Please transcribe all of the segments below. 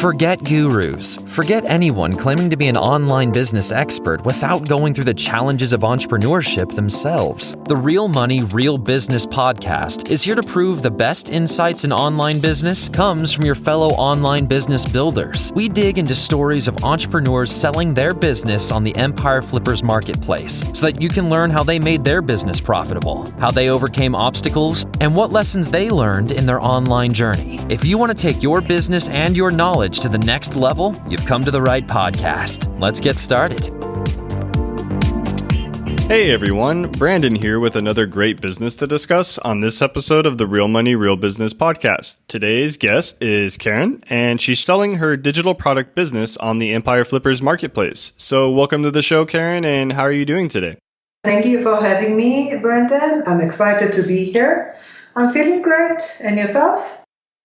Forget gurus. Forget anyone claiming to be an online business expert without going through the challenges of entrepreneurship themselves. The Real Money, Real Business podcast is here to prove the best insights in online business comes from your fellow online business builders. We dig into stories of entrepreneurs selling their business on the Empire Flippers marketplace so that you can learn how they made their business profitable, how they overcame obstacles, and what lessons they learned in their online journey. If you want to take your business and your knowledge to the next level, you've come to the right podcast. Let's get started. Hey everyone, Branden here with another great business to discuss on this episode of the Real Money, Real Business podcast. Today's guest is Karen, and she's selling her digital product business on the Empire Flippers marketplace. So welcome to the show, Karen, and how are you doing today? Thank you for having me, Branden. I'm excited to be here. I'm feeling great. And yourself?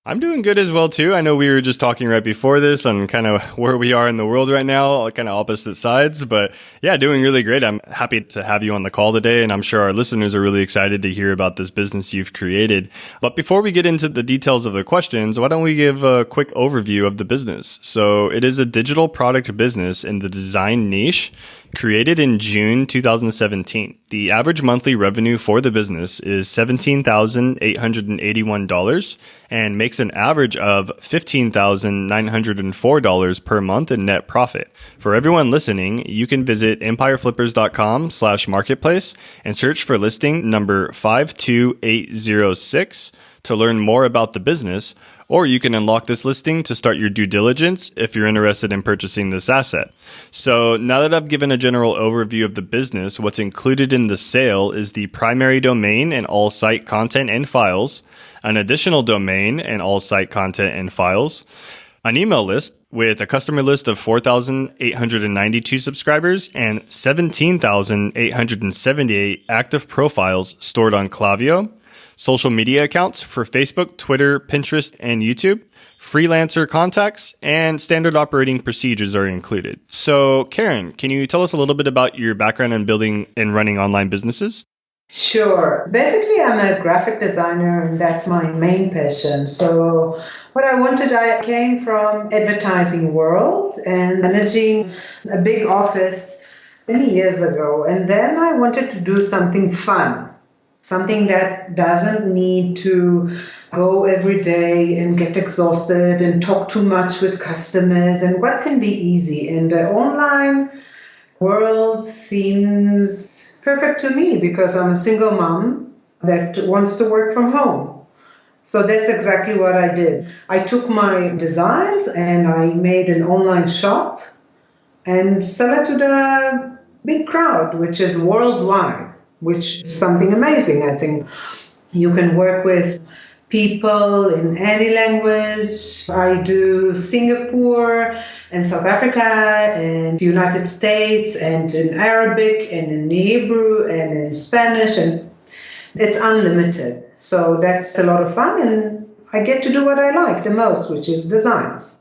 I'm doing good as well, too. I know we were just talking right before this on kind of where we are in the world right now, kind of opposite sides. But yeah, doing really great. I'm happy to have you on the call today, and I'm sure our listeners are really excited to hear about this business you've created. But before we get into the details of the questions, why don't we give a quick overview of the business? So it is a digital product business in the design niche, created in June 2017. The average monthly revenue for the business is $17,881 and makes an average of $15,904 per month in net profit. For everyone listening, you can visit empireflippers.com/marketplace and search for listing number 52806 to learn more about the business, or you can unlock this listing to start your due diligence if you're interested in purchasing this asset. So now that I've given a general overview of the business, what's included in the sale is the primary domain and all site content and files, an additional domain and all site content and files, an email list with a customer list of 4,892 subscribers and 17,878 active profiles stored on Klaviyo, social media accounts for Facebook, Twitter, Pinterest, and YouTube, freelancer contacts, and standard operating procedures are included. So, Karen, can you tell us a little bit about your background in building and running online businesses? Sure. Basically, I'm a graphic designer, and that's my main passion. So what I came from advertising world and managing a big office many years ago. And then I wanted to do something fun. Something that doesn't need to go every day and get exhausted and talk too much with customers, and what can be easy. And the online world seems perfect to me because I'm a single mom that wants to work from home. So that's exactly what I did. I took my designs and I made an online shop and sell it to the big crowd, which is worldwide, which is something amazing. I think you can work with people in any language. I do Singapore and South Africa and the United States and in Arabic and in Hebrew and in Spanish, and it's unlimited. So that's a lot of fun, and I get to do what I like the most, which is designs.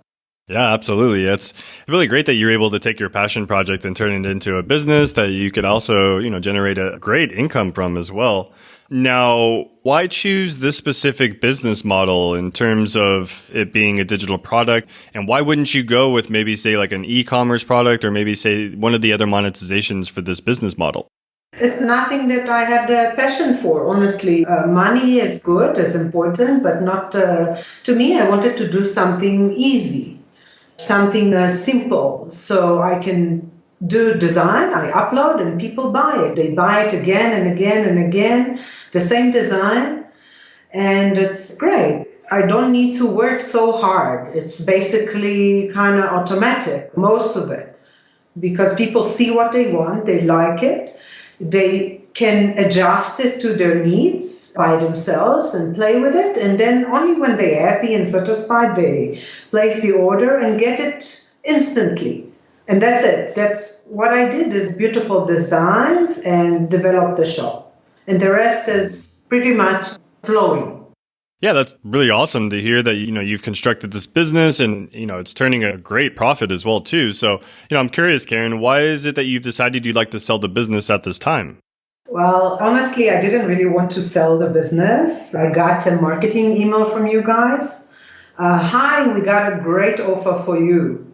Yeah, absolutely. It's really great that you're able to take your passion project and turn it into a business that you could also, generate a great income from as well. Now, why choose this specific business model in terms of it being a digital product? And why wouldn't you go with maybe say like an e-commerce product or maybe say one of the other monetizations for this business model? It's nothing that I had a passion for, honestly. Money is good, is important, but not to me. I wanted to do something easy. Something simple, so I can do design, I upload and people buy it. They buy it again and again and again, the same design, and it's great. I don't need to work so hard. It's basically kind of automatic, most of it, because people see what they want, they like it, they can adjust it to their needs by themselves and play with it. And then only when they're happy and satisfied, they place the order and get it instantly. And that's it. That's what I did, is beautiful designs and develop the shop. And the rest is pretty much flowing. Yeah, that's really awesome to hear that, you've constructed this business and, it's turning a great profit as well, too. So, I'm curious, Karen, why is it that you've decided you'd like to sell the business at this time? Well, honestly, I didn't really want to sell the business. I got a marketing email from you guys. Hi, we got a great offer for you.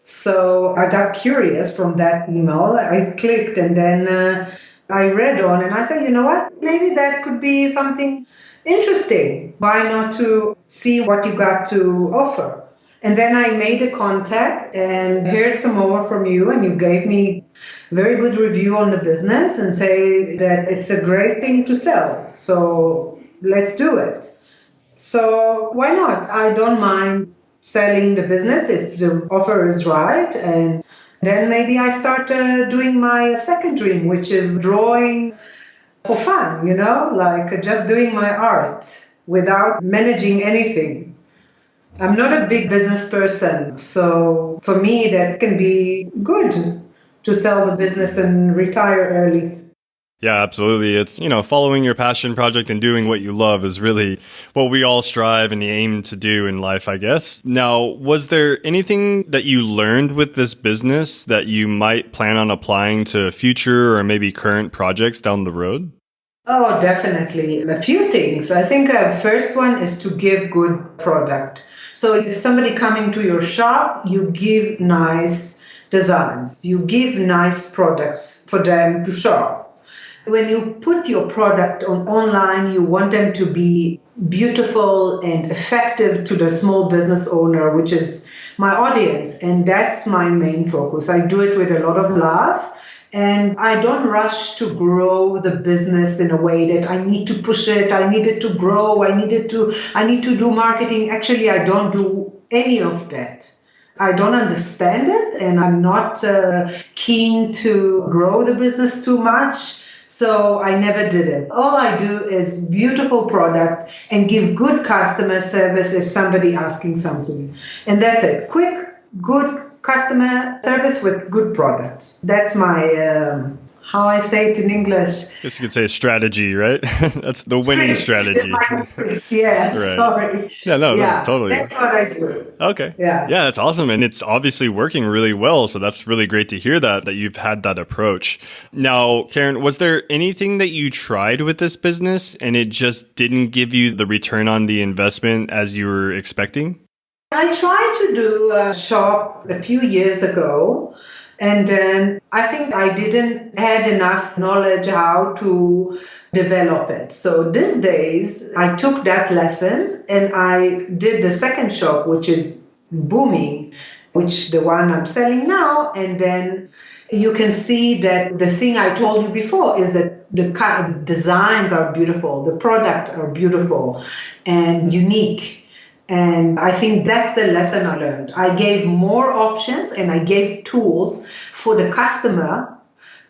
So I got curious from that email. I clicked and then I read on and I said, you know what? Maybe that could be something interesting. Why not to see what you got to offer? And then I made a contact and heard some more from you, and you gave me very good review on the business and say that it's a great thing to sell. So let's do it. So why not? I don't mind selling the business if the offer is right. And then maybe I start doing my second dream, which is drawing for fun, like just doing my art without managing anything. I'm not a big business person. So for me, that can be good to sell the business and retire early. Yeah, absolutely. It's, following your passion project and doing what you love is really what we all strive and aim to do in life, I guess. Now, was there anything that you learned with this business that you might plan on applying to future or maybe current projects down the road? Oh, definitely. A few things. I think first one is to give good product. So if somebody coming to your shop, you give nice designs, you give nice products for them to shop. When you put your product on online, you want them to be beautiful and effective to the small business owner, which is my audience. And that's my main focus. I do it with a lot of love. And I don't rush to grow the business in a way that I need to push it. I need it to grow. I need to do marketing. Actually, I don't do any of that. I don't understand it, and I'm not keen to grow the business too much. So I never did it. All I do is beautiful product and give good customer service if somebody asking something. And that's it. Quick, good customer service with good products. That's my, how I say it in English. Guess you could say strategy, right? That's the winning strategy. Yes, Right. sorry. Yeah, no, totally. That's what I do. Okay. Yeah, that's awesome. And it's obviously working really well. So that's really great to hear that you've had that approach. Now, Karen, was there anything that you tried with this business and it just didn't give you the return on the investment as you were expecting? I tried to do a shop a few years ago, and then I think I didn't had enough knowledge how to develop it. So these days I took that lessons and I did the second shop, which is booming, which the one I'm selling now. And then you can see that the thing I told you before is that the designs are beautiful, the products are beautiful and unique. And I think that's the lesson I learned. I gave more options and I gave tools for the customer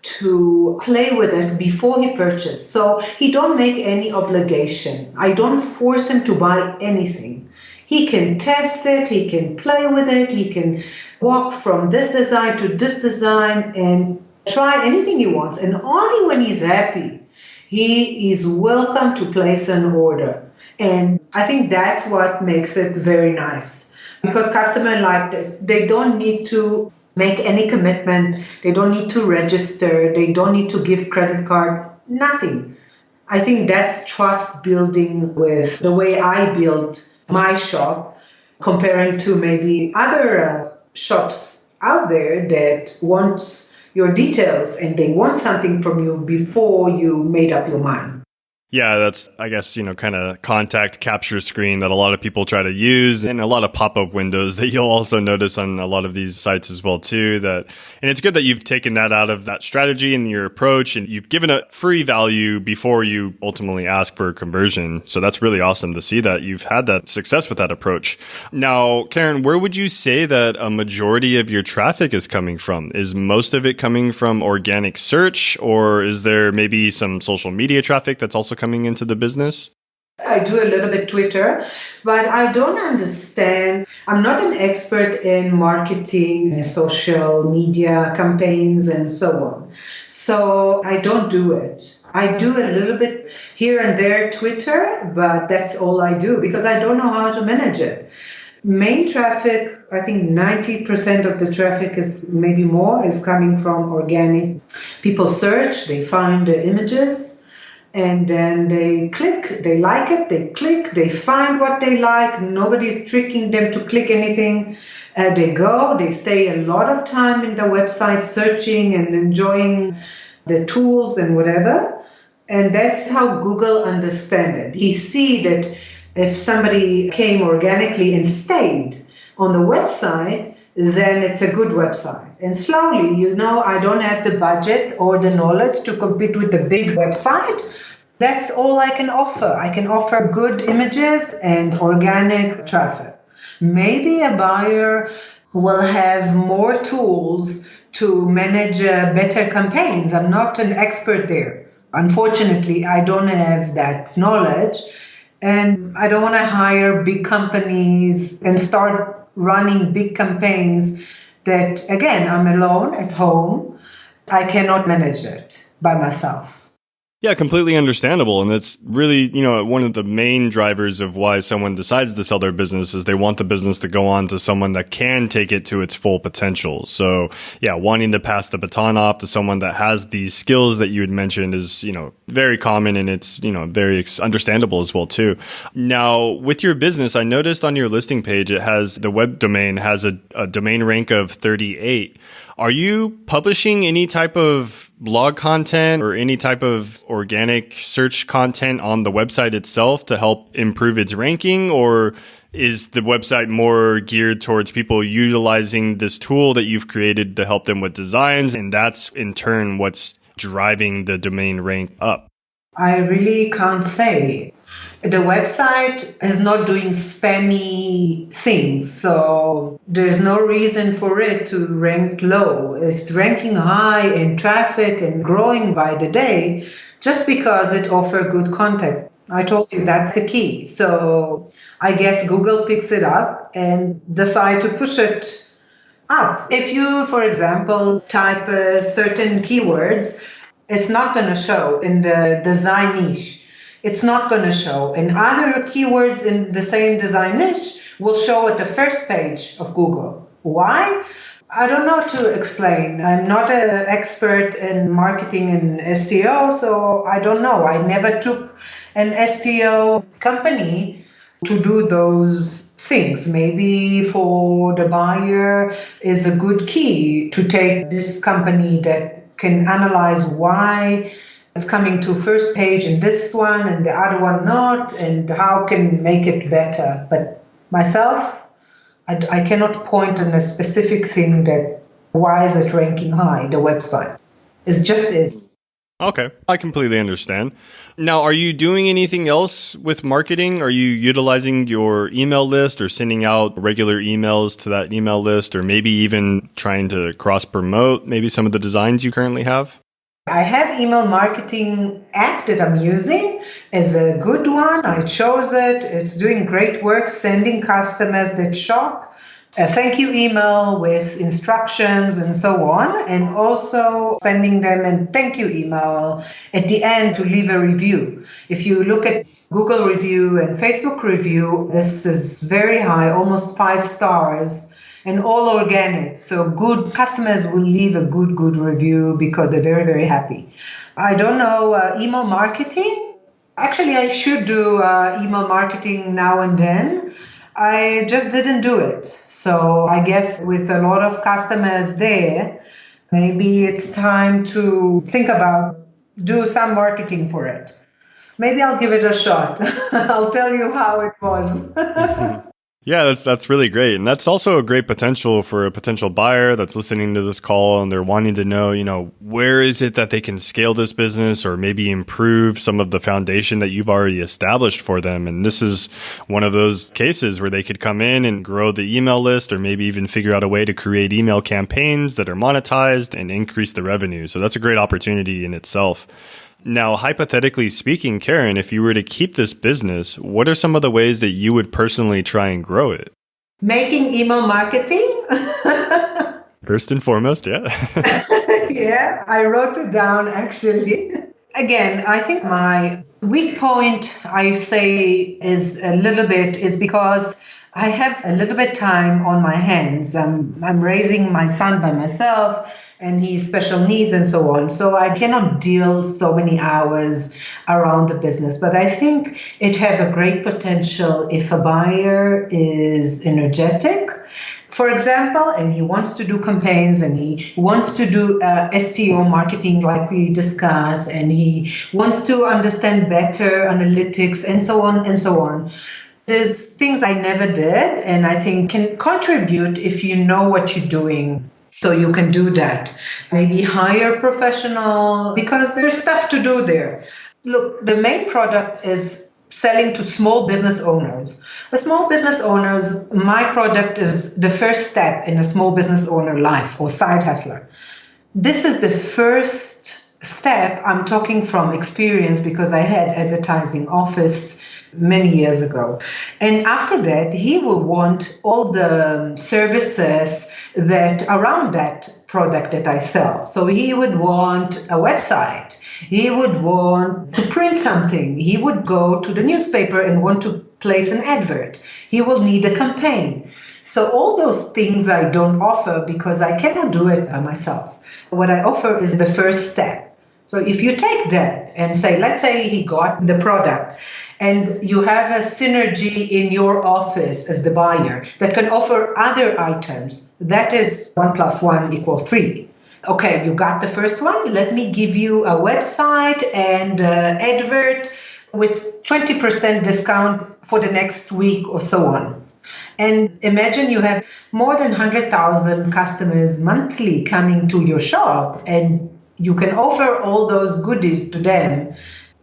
to play with it before he purchased. So he don't make any obligation. I don't force him to buy anything. He can test it, he can play with it, he can walk from this design to this design and try anything he wants. And only when he's happy, he is welcome to place an order. And I think that's what makes it very nice because customers like that. They don't need to make any commitment. They don't need to register. They don't need to give credit card, nothing. I think that's trust building with the way I build my shop comparing to maybe other shops out there that wants your details and they want something from you before you made up your mind. Yeah, that's, I guess, kind of contact capture screen that a lot of people try to use and a lot of pop-up windows that you'll also notice on a lot of these sites as well, too. And it's good that you've taken that out of that strategy and your approach and you've given a free value before you ultimately ask for a conversion. So that's really awesome to see that you've had that success with that approach. Now, Karen, where would you say that a majority of your traffic is coming from? Is most of it coming from organic search or is there maybe some social media traffic that's also coming into the business? I do a little bit Twitter, but I don't understand. I'm not an expert in marketing, social media campaigns, and so on. So I don't do it. I do a little bit here and there Twitter, but that's all I do because I don't know how to manage it. Main traffic, I think 90% of the traffic is maybe more is coming from organic. People search, they find the images. and then they click, they like it, they click, they find what they like. Nobody's tricking them to click anything. They go, they stay a lot of time in the website searching and enjoying the tools and whatever. And that's how Google understands it. He see that if somebody came organically and stayed on the website, then it's a good website. And slowly, I don't have the budget or the knowledge to compete with the big website. That's all I can offer. I can offer good images and organic traffic. Maybe a buyer will have more tools to manage better campaigns. I'm not an expert there. Unfortunately, I don't have that knowledge. And I don't want to hire big companies and start running big campaigns that, again, I'm alone at home. I cannot manage it by myself. Yeah, completely understandable. And it's really, one of the main drivers of why someone decides to sell their business is they want the business to go on to someone that can take it to its full potential. So yeah, wanting to pass the baton off to someone that has these skills that you had mentioned is, very common, and it's, very understandable as well too. Now, with your business, I noticed on your listing page, the web domain has a domain rank of 38. Are you publishing any type of blog content or any type of organic search content on the website itself to help improve its ranking? Or is the website more geared towards people utilizing this tool that you've created to help them with designs, and that's in turn what's driving the domain rank up? I really can't say. The website is not doing spammy things, so there's no reason for it to rank low. It's ranking high in traffic and growing by the day just because it offers good content. I told you that's the key. So I guess Google picks it up and decide to push it up. If you, for example, type certain keywords, it's not going to show in the design niche. It's not going to show. And other keywords in the same design niche will show at the first page of Google. Why? I don't know to explain. I'm not an expert in marketing and SEO, so I don't know. I never took an SEO company to do those things. Maybe for the buyer is a good key to take this company that can analyze why it's coming to first page in this one and the other one not, and how can make it better. But myself, I cannot point on a specific thing that why is it ranking high, the website. It just is. Okay, I completely understand. Now, are you doing anything else with marketing? Are you utilizing your email list or sending out regular emails to that email list, or maybe even trying to cross-promote maybe some of the designs you currently have? I have email marketing app that I'm using as a good one. I chose it. It's doing great work, sending customers that shop a thank you email with instructions and so on, and also sending them a thank you email at the end to leave a review. If you look at Google review and Facebook review, this is very high, almost 5 stars. And all organic. So good customers will leave a good review because they're very, very happy. I don't know, email marketing. Actually, I should do email marketing now and then. I just didn't do it. So I guess with a lot of customers there, maybe it's time to think about do some marketing for it. Maybe I'll give it a shot. I'll tell you how it was. Yeah, that's really great. And that's also a great potential for a potential buyer that's listening to this call and they're wanting to know, where is it that they can scale this business or maybe improve some of the foundation that you've already established for them. And this is one of those cases where they could come in and grow the email list or maybe even figure out a way to create email campaigns that are monetized and increase the revenue. So that's a great opportunity in itself. Now, hypothetically speaking, Karen, if you were to keep this business, what are some of the ways that you would personally try and grow it? Making email marketing. First and foremost, yeah. Yeah, I wrote it down actually. Again, I think my weak point, I say, is because I have a little bit time on my hands. I'm raising my son by myself. and he's special needs and so on. So I cannot deal so many hours around the business. But I think it have a great potential if a buyer is energetic, for example, and he wants to do campaigns and he wants to do SEO marketing like we discussed, and he wants to understand better analytics and so on and so on. There's things I never did and I think can contribute if you know what you're doing. So you can do that. Maybe hire a professional because there's stuff to do there. Look, the main product is selling to small business owners. For small business owners, my product is the first step in a small business owner life or side hustler. This is the first step. I'm talking from experience because I had advertising office many years ago. And after that, he will want all the services that around that product that I sell. So he would want a website. He would want to print something. He would go to the newspaper and want to place an advert. He will need a campaign. So all those things I don't offer because I cannot do it by myself. What I offer is the first step. So if you take that and say, let's say he got the product and you have a synergy in your office as the buyer that can offer other items, that is 1 + 1 = 3. Okay, you got the first one. Let me give you a website and advert with 20% discount for the next week or so on. And imagine you have more than 100,000 customers monthly coming to your shop and you can offer all those goodies to them.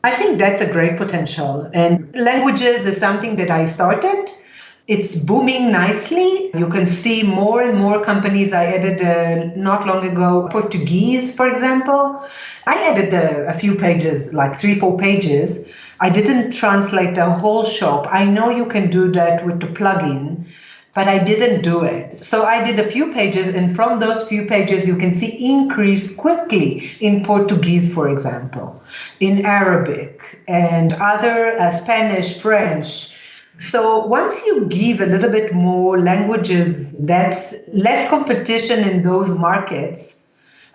I think that's a great potential. And languages is something that I started. It's booming nicely. You can see more and more companies. I added not long ago Portuguese, for example. I added a few pages, like 3-4 pages. I didn't translate the whole shop. I know you can do that with the plugin, but I didn't do it. So I did a few pages, and from those few pages, you can see increase quickly in Portuguese, for example, in Arabic, and other Spanish, French. So once you give a little bit more languages, that's less competition in those markets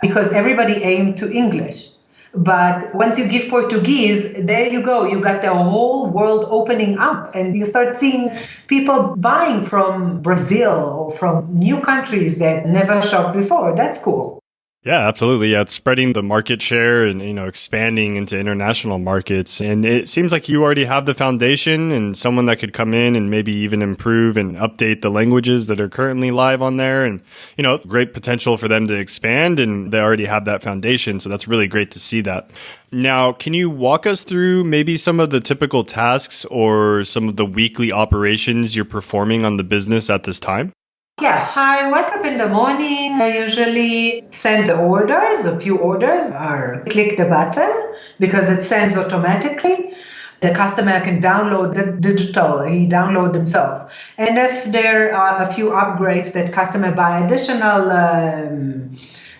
because everybody aimed to English. But once you give Portuguese, there you go. You got the whole world opening up and you start seeing people buying from Brazil or from new countries that never shopped before. That's cool. Yeah, absolutely. Yeah, it's spreading the market share and, expanding into international markets. And it seems like you already have the foundation and someone that could come in and maybe even improve and update the languages that are currently live on there. And, great potential for them to expand, and they already have that foundation. So that's really great to see that. Now, can you walk us through maybe some of the typical tasks or some of the weekly operations you're performing on the business at this time? Yeah, I wake up in the morning. I usually send the orders, a few orders, or click the button because it sends automatically. The customer can download the digital, he download himself. And if there are a few upgrades that customer buy additional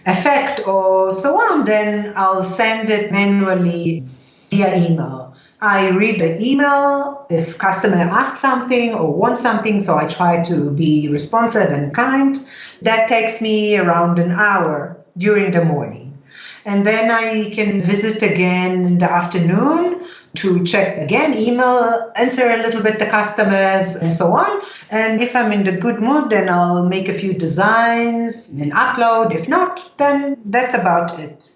effect or so on, then I'll send it manually via email. I read the email if customer asks something or wants something, so I try to be responsive and kind. That takes me around an hour during the morning. And then I can visit again in the afternoon to check again, email, answer a little bit the customers and so on. And if I'm in the good mood, then I'll make a few designs and upload. If not, then that's about it.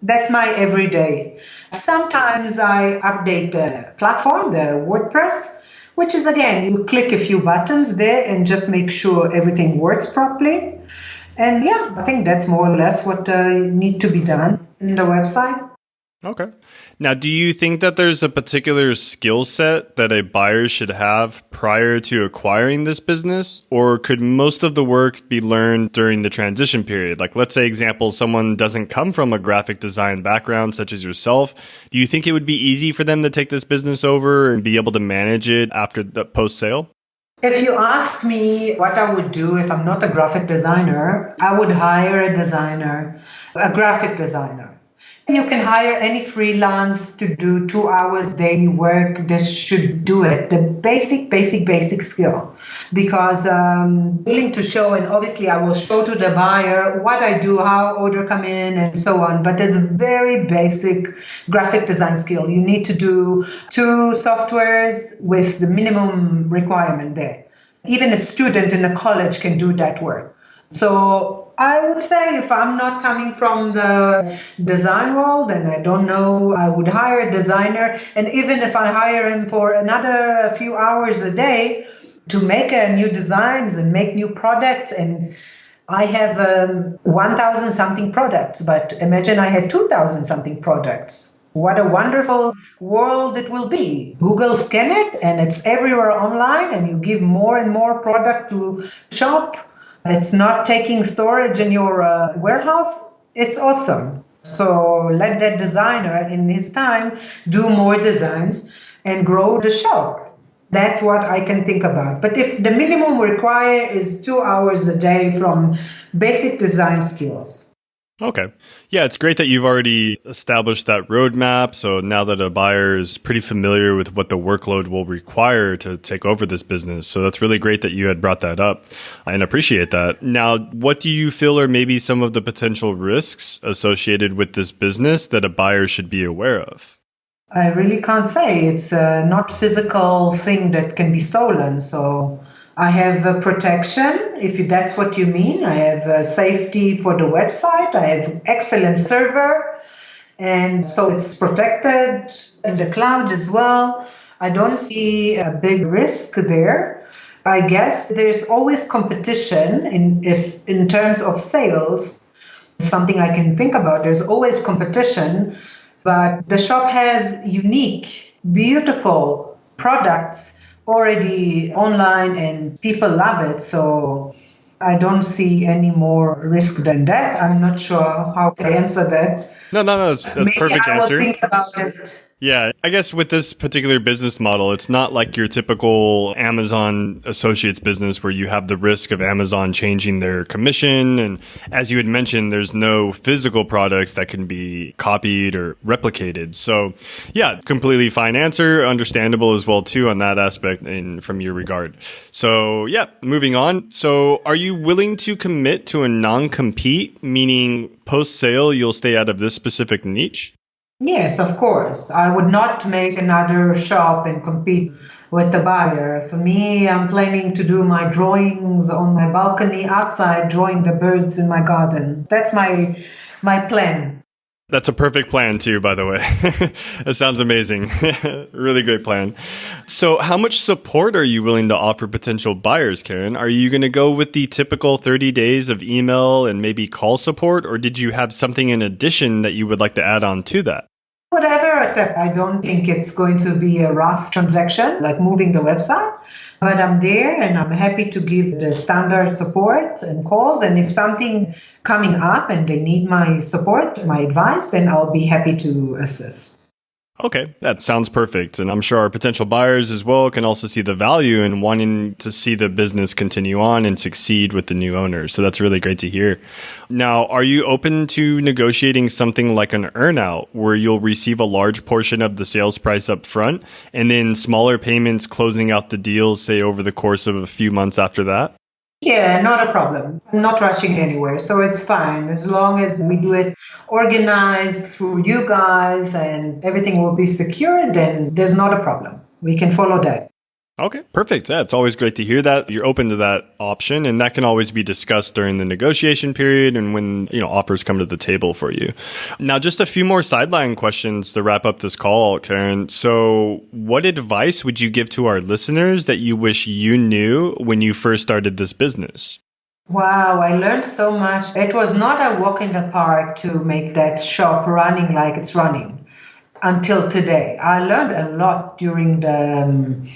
That's my everyday. Sometimes I update the platform, the WordPress, which is, again, you click a few buttons there and just make sure everything works properly. And yeah, I think that's more or less what need to be done in the website. Okay. Now, do you think that there's a particular skill set that a buyer should have prior to acquiring this business? Or could most of the work be learned during the transition period? Like, let's say, example, someone doesn't come from a graphic design background such as yourself. Do you think it would be easy for them to take this business over and be able to manage it after the post-sale? If you ask me what I would do if I'm not a graphic designer, I would hire a designer, a graphic designer. You can hire any freelance to do 2 hours daily work. This should do it. The basic skill. Because willing to show, and obviously I will show to the buyer what I do, how order come in, and so on. But it's a very basic graphic design skill. You need to do 2 softwares with the minimum requirement there. Even a student in a college can do that work. So I would say if I'm not coming from the design world and I don't know, I would hire a designer. And even if I hire him for another few hours a day to make new designs and make new products, and I have 1,000 something products, but imagine I had 2,000 something products. What a wonderful world it will be. Google scan it and it's everywhere online, and you give more and more product to shop. It's not taking storage in your warehouse. It's awesome. So let that designer in his time do more designs and grow the shop. That's what I can think about. But if the minimum required is 2 hours a day from basic design skills. Okay. Yeah, it's great that you've already established that roadmap. So now that a buyer is pretty familiar with what the workload will require to take over this business. So that's really great that you had brought that up and appreciate that. Now, what do you feel are maybe some of the potential risks associated with this business that a buyer should be aware of? I really can't say. It's a not physical thing that can be stolen. So I have protection, if that's what you mean. I have safety for the website. I have excellent server. And so it's protected in the cloud as well. I don't see a big risk there. I guess there's always competition in terms of sales. Something I can think about. There's always competition, but the shop has unique, beautiful products already online and people love it. So I don't see any more risk than that. I'm not sure how to answer that. No, that's Maybe perfect I will answer. think about it. Yeah, I guess with this particular business model, it's not like your typical Amazon associates business where you have the risk of Amazon changing their commission. And as you had mentioned, there's no physical products that can be copied or replicated. So yeah, completely fine answer. Understandable as well too on that aspect and from your regard. So yeah, moving on. So are you willing to commit to a non-compete, meaning post-sale, you'll stay out of this specific niche? Yes, of course. I would not make another shop and compete with the buyer. For me, I'm planning to do my drawings on my balcony outside, drawing the birds in my garden. That's my plan. That's a perfect plan too, by the way. That sounds amazing. Really great plan. So how much support are you willing to offer potential buyers, Karen? Are you going to go with the typical 30 days of email and maybe call support, or did you have something in addition that you would like to add on to that? Whatever, except I don't think it's going to be a rough transaction, like moving the website. But I'm there and I'm happy to give the standard support and calls. And if something coming up and they need my support, my advice, then I'll be happy to assist. Okay, that sounds perfect. And I'm sure our potential buyers as well can also see the value in wanting to see the business continue on and succeed with the new owners. So that's really great to hear. Now, are you open to negotiating something like an earnout where you'll receive a large portion of the sales price up front and then smaller payments closing out the deal, say over the course of a few months after that? Yeah, not a problem. I'm not rushing anywhere, so it's fine. As long as we do it organized through you guys and everything will be secure, then there's not a problem. We can follow that. Okay, perfect. Yeah, it's always great to hear that you're open to that option, and that can always be discussed during the negotiation period and when, offers come to the table for you. Now, just a few more sideline questions to wrap up this call, Karen. So what advice would you give to our listeners that you wish you knew when you first started this business? Wow, I learned so much. It was not a walk in the park to make that shop running like it's running until today. I learned a lot during the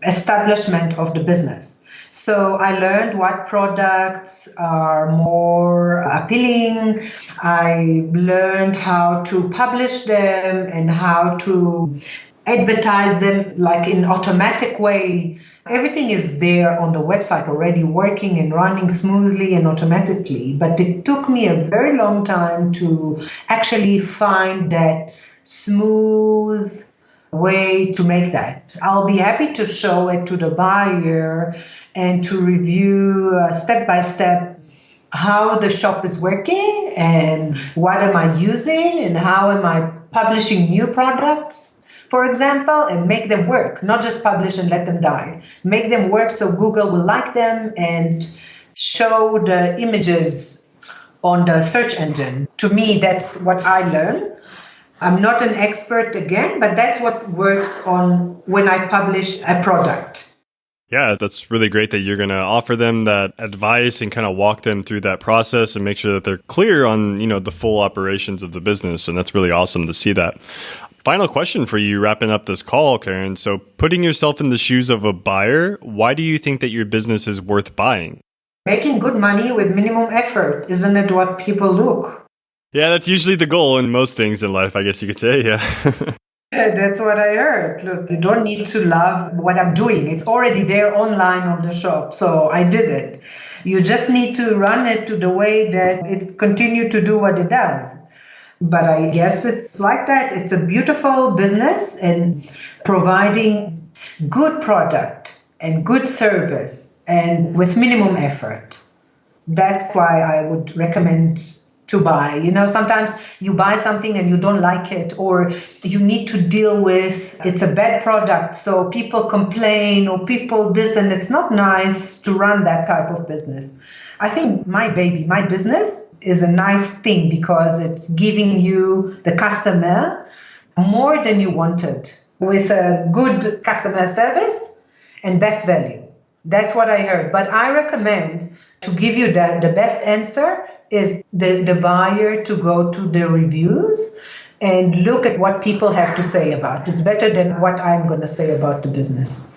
establishment of the business. So I learned what products are more appealing. I learned how to publish them and how to advertise them like in automatic way. Everything is there on the website already working and running smoothly and automatically. But it took me a very long time to actually find that smooth way to make that. I'll be happy to show it to the buyer and to review step by step how the shop is working and what am I using and how am I publishing new products, for example, and make them work, not just publish and let them die. Make them work so Google will like them and show the images on the search engine. To me, that's what I learned. I'm not an expert again, but that's what works on when I publish a product. Yeah, that's really great that you're going to offer them that advice and kind of walk them through that process and make sure that they're clear on, the full operations of the business. And that's really awesome to see that. Final question for you, wrapping up this call, Karen. So putting yourself in the shoes of a buyer, why do you think that your business is worth buying? Making good money with minimum effort. Isn't it what people look? Yeah, that's usually the goal in most things in life, I guess you could say. Yeah. That's what I heard. Look, you don't need to love what I'm doing. It's already there online on the shop. So I did it. You just need to run it to the way that it continue to do what it does. But I guess it's like that. It's a beautiful business and providing good product and good service and with minimum effort. That's why I would recommend to buy. Sometimes you buy something and you don't like it, or you need to deal with it's a bad product, so people complain or people this, and it's not nice to run that type of business. I think my business is a nice thing because it's giving you, the customer, more than you wanted with a good customer service and best value. That's what I heard. But I recommend to give you the best answer is the buyer to go to the reviews and look at what people have to say about it. It's better than what I'm going to say about the business.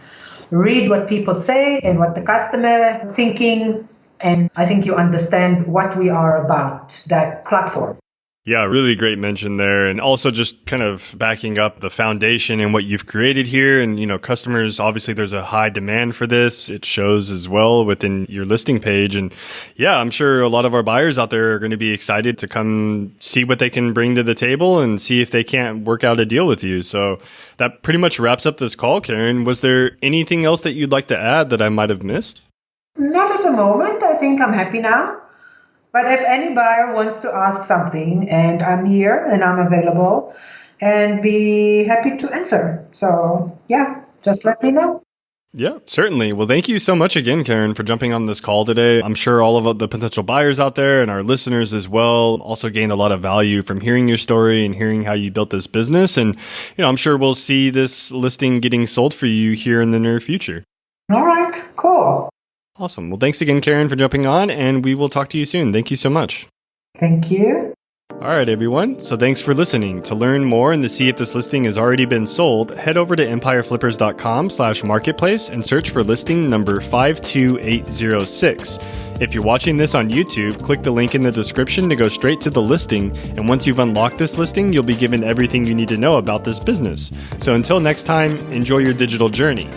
Read what people say and what the customer is thinking, and I think you understand what we are about, that platform. Yeah, really great mention there. And also just kind of backing up the foundation and what you've created here. And, customers, obviously there's a high demand for this. It shows as well within your listing page. And yeah, I'm sure a lot of our buyers out there are going to be excited to come see what they can bring to the table and see if they can't work out a deal with you. So that pretty much wraps up this call, Karen. Was there anything else that you'd like to add that I might have missed? Not at the moment. I think I'm happy now. But if any buyer wants to ask something, and I'm here and I'm available and be happy to answer. So yeah, just let me know. Yeah, certainly. Well, thank you so much again, Karen, for jumping on this call today. I'm sure all of the potential buyers out there and our listeners as well also gained a lot of value from hearing your story and hearing how you built this business. And, I'm sure we'll see this listing getting sold for you here in the near future. All right, cool. Awesome. Well, thanks again, Karen, for jumping on, and we will talk to you soon. Thank you so much. Thank you. All right, everyone. So thanks for listening. To learn more and to see if this listing has already been sold, head over to empireflippers.com/marketplace and search for listing number 52806. If you're watching this on YouTube, click the link in the description to go straight to the listing. And once you've unlocked this listing, you'll be given everything you need to know about this business. So until next time, enjoy your digital journey.